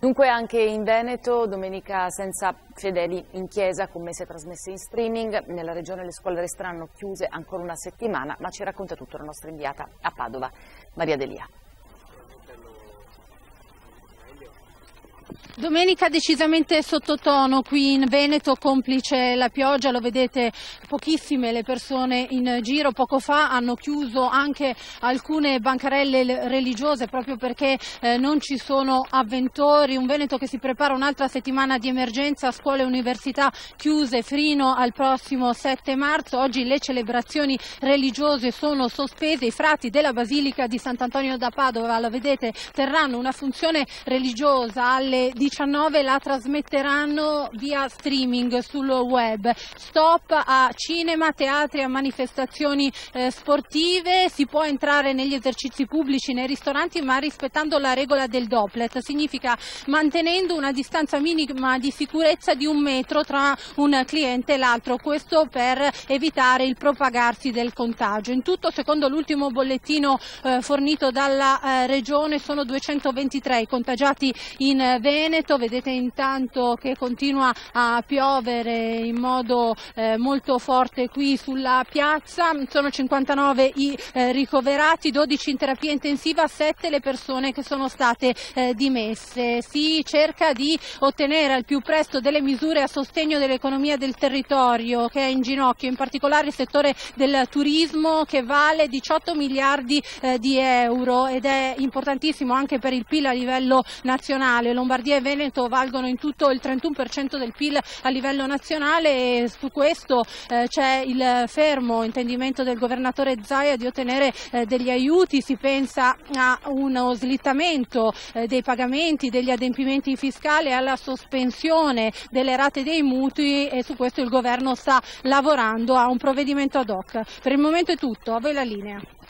Dunque anche in Veneto, domenica senza fedeli in chiesa, con messe trasmesse in streaming. Nella regione le scuole resteranno chiuse ancora una settimana, ma ci racconta tutto la nostra inviata a Padova, Maria Delia. Domenica decisamente sottotono qui in Veneto, complice la pioggia, lo vedete, pochissime le persone in giro. Poco fa hanno chiuso anche alcune bancarelle religiose proprio perché non ci sono avventori. Un Veneto che si prepara un'altra settimana di emergenza, scuole e università chiuse fino al prossimo 7 marzo. Oggi le celebrazioni religiose sono sospese, i frati della Basilica di Sant'Antonio da Padova, lo vedete, terranno una funzione religiosa alle 19, la trasmetteranno via streaming sul web. Stop a cinema, teatri, a manifestazioni sportive. Si può entrare negli esercizi pubblici, nei ristoranti, ma rispettando la regola del dopplet. Significa mantenendo una distanza minima di sicurezza di 1 metro tra un cliente e l'altro, questo per evitare il propagarsi del contagio. In tutto, secondo l'ultimo bollettino fornito dalla regione, sono 223 i contagiati in Veneto. Vedete intanto che continua a piovere in modo molto forte qui sulla piazza. Sono 59 i ricoverati, 12 in terapia intensiva, 7 le persone che sono state dimesse. Si cerca di ottenere al più presto delle misure a sostegno dell'economia del territorio, che è in ginocchio, in particolare il settore del turismo, che vale 18 miliardi di euro ed è importantissimo anche per il PIL a livello nazionale. Lombardia e Veneto valgono in tutto il 31% del PIL a livello nazionale e su questo c'è il fermo intendimento del governatore Zaia di ottenere degli aiuti. Si pensa a uno slittamento dei pagamenti, degli adempimenti fiscali, alla sospensione delle rate dei mutui e su questo il governo sta lavorando a un provvedimento ad hoc. Per il momento è tutto, a voi la linea.